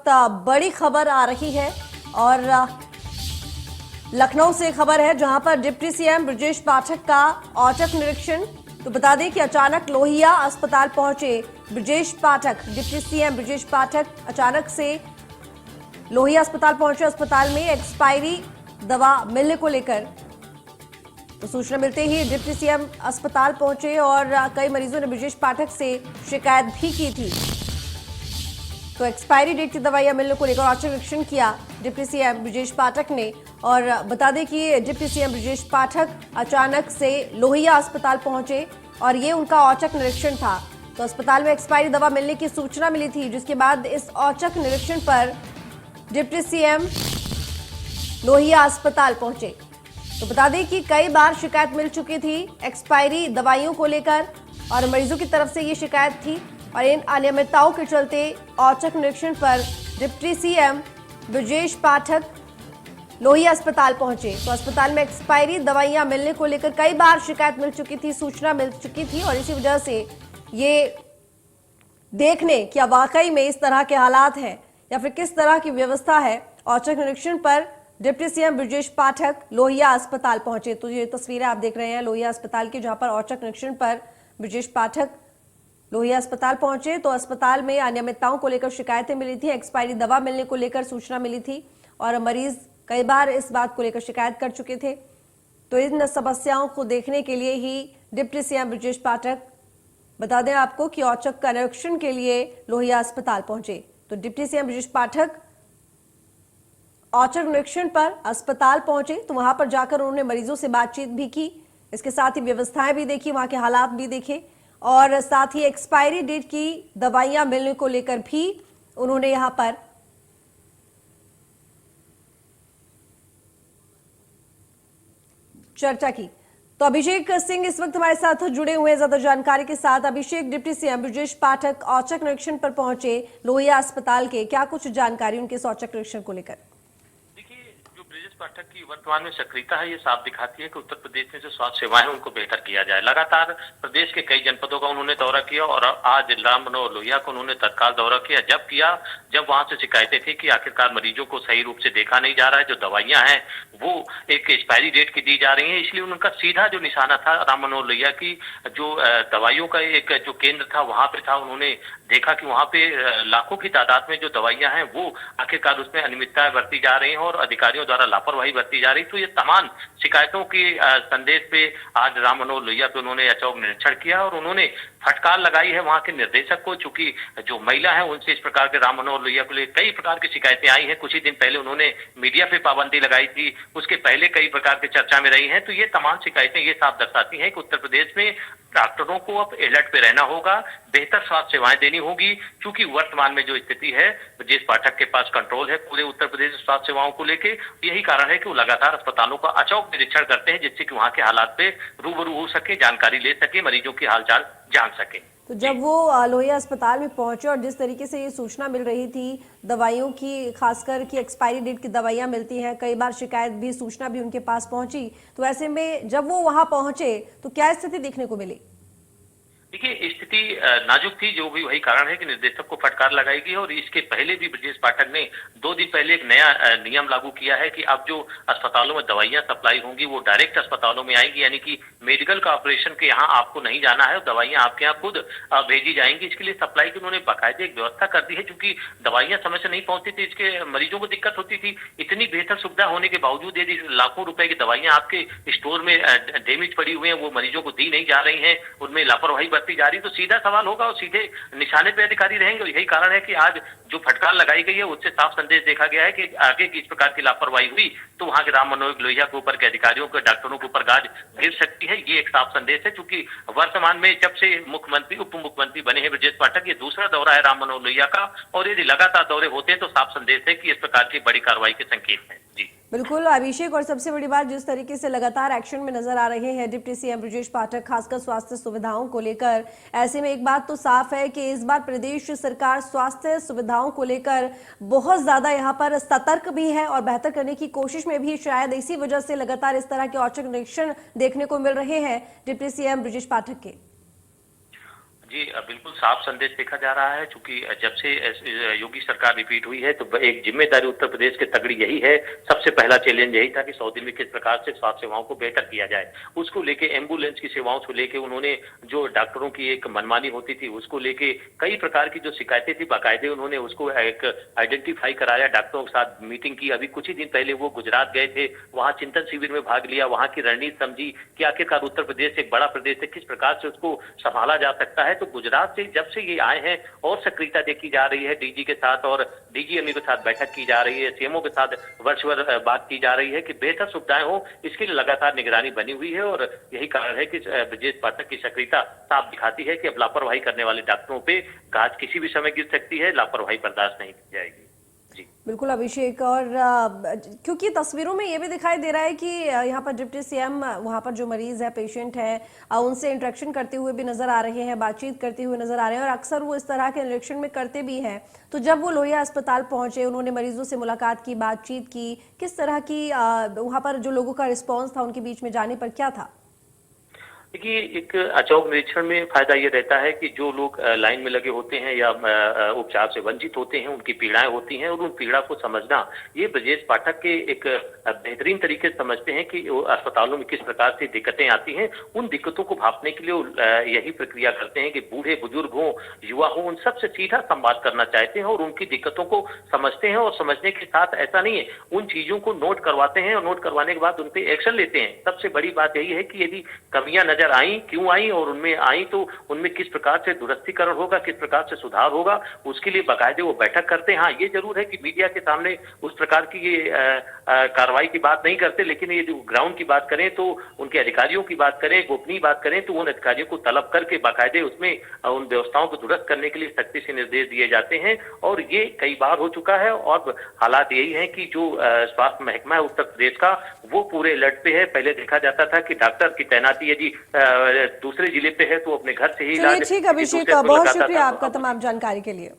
वक्त बड़ी खबर आ रही है और लखनऊ से खबर है जहां पर डिप्टी सीएम ब्रजेश पाठक का औचक निरीक्षण। तो बता दें कि अचानक लोहिया अस्पताल पहुंचे ब्रजेश पाठक। डिप्टी सीएम ब्रजेश पाठक अचानक से लोहिया अस्पताल पहुंचे। अस्पताल में एक्सपायरी दवा मिलने को लेकर तो सूचना मिलते ही डिप्टी सीएम अस्पताल पहुंचे और कई मरीजों ने ब्रजेश पाठक से शिकायत भी की थी। तो एक्सपायरी डेट की दवाइयां मिलने को लेकर औचक निरीक्षण किया डिप्टी सीएम ब्रजेश पाठक ने। और बता दें कि डिप्टी सीएम ब्रजेश पाठक अचानक से लोहिया अस्पताल पहुंचे और ये उनका औचक निरीक्षण था। तो अस्पताल में एक्सपायरी दवा मिलने की सूचना मिली थी, जिसके बाद इस औचक निरीक्षण पर डिप्टी सीएम लोहिया अस्पताल पहुंचे। तो बता दें कि कई बार शिकायत मिल चुकी थी एक्सपायरी दवाइयों को लेकर और मरीजों की तरफ से ये शिकायत थी और इन अनियमितताओं के चलते औचक निरीक्षण पर डिप्टी सीएम ब्रजेश पाठक लोहिया अस्पताल पहुंचे। तो अस्पताल में एक्सपायरी दवाइयां मिलने को लेकर कई बार शिकायत मिल चुकी थी, सूचना मिल चुकी थी और इसी वजह से ये देखने क्या वाकई में इस तरह के हालात हैं या फिर किस तरह की व्यवस्था है, औचक निरीक्षण पर डिप्टी सीएम ब्रजेश पाठक लोहिया अस्पताल पहुंचे। तो ये तस्वीरें आप देख रहे हैं लोहिया अस्पताल की, जहां पर औचक निरीक्षण पर ब्रजेश पाठक लोहिया अस्पताल पहुंचे। तो अस्पताल में अनियमितताओं को लेकर शिकायतें मिली थी, एक्सपायरी दवा मिलने को लेकर सूचना मिली थी और मरीज कई बार इस बात को लेकर शिकायत कर चुके थे। तो इन समस्याओं को देखने के लिए ही डिप्टी सीएम ब्रजेश पाठक, बता दें आपको कि औचक का निरीक्षण के लिए लोहिया अस्पताल पहुंचे। तो डिप्टी सीएम ब्रजेश पाठक औचक निरीक्षण पर अस्पताल पहुंचे तो वहां पर जाकर उन्होंने मरीजों से बातचीत भी की, इसके साथ ही व्यवस्थाएं भी देखी, वहां के हालात भी देखे और साथ ही एक्सपायरी डेट की दवाइयां मिलने को लेकर भी उन्होंने यहां पर चर्चा की। तो अभिषेक सिंह इस वक्त हमारे साथ जुड़े हुए हैं ज्यादा जानकारी के साथ। अभिषेक, डिप्टी सीएम ब्रजेश पाठक औचक निरीक्षण पर पहुंचे लोहिया अस्पताल के, क्या कुछ जानकारी उनके इस औचक निरीक्षण को लेकर? पाठक की वर्तमान में सक्रियता है, ये साफ दिखाती है कि उत्तर प्रदेश में जो स्वास्थ्य सेवाएं हैं उनको बेहतर किया जाए। लगातार प्रदेश के कई जनपदों का उन्होंने दौरा किया और आज राम मनोहर लोहिया को उन्होंने तत्काल दौरा किया। जब वहां से शिकायतें थी कि आखिरकार मरीजों को सही रूप से देखा नहीं जा रहा है, जो दवाइयां हैं वो एक एक्सपायरी डेट की दी जा रही है, इसलिए उनका सीधा जो निशाना था राम मनोहर लोहिया की जो दवाइयों का एक जो केंद्र था वहां पे था। उन्होंने देखा कि वहां पे लाखों की तादाद में जो दवाइयां हैं वो आखिरकार उसमें अनियमितता बरती जा रही है और अधिकारियों द्वारा लापरवाही बरती जा रही। तो ये तमाम शिकायतों की संदेश पे आज राम मनोहर लोहिया पे उन्होंने औचक निरीक्षण किया और उन्होंने फटकार लगाई है वहां के निर्देशक को, चूंकि जो महिला है उनसे इस प्रकार के राम मनोहर लोहिया को लिए कई प्रकार की शिकायतें आई हैं। कुछ ही दिन पहले उन्होंने मीडिया पे पाबंदी लगाई थी, उसके पहले कई प्रकार की चर्चा में रही हैं। तो ये तमाम शिकायतें ये साफ दर्शाती हैं कि उत्तर प्रदेश में डॉक्टरों को अब अलर्ट पे रहना होगा, बेहतर स्वास्थ्य सेवाएं देनी होगी, क्योंकि वर्तमान में जो स्थिति है ब्रजेश पाठक के पास कंट्रोल है पूरे उत्तर प्रदेश स्वास्थ्य सेवाओं को लेके। यही कारण है कि वो लगातार अस्पतालों का अचूक निरीक्षण करते हैं, जिससे कि वहां के हालात पे रूबरू हो सके, जानकारी ले सके, मरीजों की हालचाल जान सके। तो जब वो लोहिया अस्पताल में पहुंचे और जिस तरीके से ये सूचना मिल रही थी दवाइयों की, खासकर कि एक्सपायरी डेट की दवाइयां मिलती हैं, कई बार शिकायत भी, सूचना भी उनके पास पहुंची, तो ऐसे में जब वो वहां पहुंचे तो क्या स्थिति देखने को मिली? देखिए, स्थिति नाजुक थी, जो भी वही कारण है कि निर्देशक को फटकार लगाई गई और इसके पहले भी ब्रजेश पाठक ने 2 दिन पहले एक नया नियम लागू किया है कि अब जो अस्पतालों में दवाइयां सप्लाई होंगी वो डायरेक्ट अस्पतालों में आएंगी, यानी कि मेडिकल कॉर्पोरेशन के यहाँ आपको नहीं जाना है, दवाइयां आपके यहाँ खुद भेजी जाएंगी। इसके लिए सप्लाई की उन्होंने बाकायदे एक व्यवस्था कर दी है, क्योंकि दवाइयां समय से नहीं पहुंचती थी, इसके मरीजों को दिक्कत होती थी। इतनी बेहतर सुविधा होने के बावजूद यदि लाखों रुपए की दवाइयां आपके स्टोर में डैमेज पड़ी हुई है, वो मरीजों को दी नहीं जा रही है, उनमें लापरवाही जा रही, तो सीधा सवाल होगा और सीधे निशाने पे अधिकारी रहेंगे। यही कारण है कि आज जो फटकार लगाई गई है उससे साफ संदेश देखा गया है कि आगे की इस प्रकार की लापरवाही हुई तो वहां के राम मनोहर लोहिया के ऊपर के अधिकारियों के, डॉक्टरों के ऊपर गाज गिर सकती है। ये एक साफ संदेश है, क्योंकि वर्तमान में जब से मुख्यमंत्री उप मुख्यमंत्री बने हैं ब्रजेश पाठक, ये दूसरा दौरा है राम मनोहर लोहिया का और यदि लगातार दौरे होते हैं तो साफ संदेश है कि इस प्रकार की बड़ी कार्रवाई के संकेत हैं। जी बिल्कुल अभिषेक, और सबसे बड़ी बात, जिस तरीके से लगातार एक्शन में नजर आ रहे हैं डिप्टी सीएम ब्रजेश पाठक, खासकर स्वास्थ्य सुविधाओं को लेकर, ऐसे में एक बात तो साफ है कि इस बार प्रदेश सरकार स्वास्थ्य सुविधाओं को लेकर बहुत ज्यादा यहाँ पर सतर्क भी है और बेहतर करने की कोशिश में भी, शायद इसी वजह से लगातार इस तरह के औचक निरीक्षण देखने को मिल रहे हैं डिप्टी सीएम ब्रजेश पाठक के। जी बिल्कुल साफ संदेश देखा जा रहा है, क्योंकि जब से योगी सरकार रिपीट हुई है तो एक जिम्मेदारी उत्तर प्रदेश के तगड़ी यही है। सबसे पहला चैलेंज यही था कि 100 दिन में किस प्रकार से स्वास्थ्य सेवाओं को बेहतर किया जाए। उसको लेके एम्बुलेंस की सेवाओं को लेके उन्होंने जो डॉक्टरों की एक मनमानी होती थी उसको लेके कई प्रकार की जो शिकायतें थी बाकायदे उन्होंने उसको एक आइडेंटिफाई कराया, डॉक्टरों के साथ मीटिंग की। अभी कुछ ही दिन पहले वो गुजरात गए थे, वहां चिंतन शिविर में भाग लिया, वहां की रणनीति समझी कि आखिरकार उत्तर प्रदेश एक बड़ा प्रदेश है, किस प्रकार से उसको संभाला जा सकता है। तो गुजरात से जब से ये आए हैं और सक्रियता देखी जा रही है, डीजी के साथ और डीजीएमई के साथ बैठक की जा रही है, सीएमओ के साथ वर्चुअल बात की जा रही है कि बेहतर सुविधाएं हो, इसके लिए लगातार निगरानी बनी हुई है। और यही कारण है कि ब्रजेश पाठक की सक्रियता साफ दिखाती है कि अब लापरवाही करने वाले डॉक्टरों पे गाज किसी भी समय गिर सकती है, लापरवाही बर्दाश्त नहीं की जाएगी। बिल्कुल अभिषेक, और क्योंकि तस्वीरों में ये भी दिखाई दे रहा है कि यहाँ पर डिप्टी सीएम वहाँ पर जो मरीज है, पेशेंट है, उनसे इंटरेक्शन करते हुए भी नजर आ रहे हैं, बातचीत करते हुए नजर आ रहे हैं, और अक्सर वो इस तरह के निरीक्षण में करते भी हैं। तो जब वो लोहिया अस्पताल पहुंचे, उन्होंने मरीजों से मुलाकात की, बातचीत की, किस तरह की वहाँ पर जो लोगों का रिस्पॉन्स था उनके बीच में जाने पर क्या था? देखिए, एक अचौक निरीक्षण में फायदा ये रहता है कि जो लोग लाइन में लगे होते हैं या उपचार से वंचित होते हैं, उनकी पीड़ाएं होती हैं और उन पीड़ा को समझना, ये ब्रजेश पाठक के एक बेहतरीन तरीके से समझते हैं कि अस्पतालों में किस प्रकार से दिक्कतें आती हैं। उन दिक्कतों को भांपने के लिए यही प्रक्रिया करते हैं कि बूढ़े बुजुर्ग हों, युवा हों, उन सबसे सीधा संवाद करना चाहते हैं और उनकी दिक्कतों को समझते हैं। और समझने के साथ ऐसा नहीं है, उन चीजों को नोट करवाते हैं और नोट करवाने के बाद उन पर एक्शन लेते हैं। सबसे बड़ी बात यही है कि यदि कमियां नजर आई, क्यों आई और उनमें आई तो उनमें किस प्रकार से दुरुस्तीकरण होगा, किस प्रकार से सुधार होगा, उसके लिए बाकायदे वो बैठक करते हैं। हाँ, ये जरूर है कि मीडिया के सामने उस प्रकार की ये कार्रवाई की बात नहीं करते, लेकिन ये जो ग्राउंड की बात करें तो उनके अधिकारियों की बात करें, गोपनीय बात करें, तो उन अधिकारियों को तलब करके बाकायदे उसमें उन व्यवस्थाओं को दुरुस्त करने के लिए सख्ती से निर्देश दिए जाते हैं। और ये कई बार हो चुका है। और हालात यही है कि जो स्वास्थ्य महकमा है उत्तर प्रदेश का, वो पूरे अलर्ट पे है। पहले देखा जाता था कि डॉक्टर की तैनाती यदि दूसरे जिले पे है तो अपने घर से ही चलिए ठीक, अभिषेक बहुत शुक्रिया आपका तमाम जानकारी के लिए।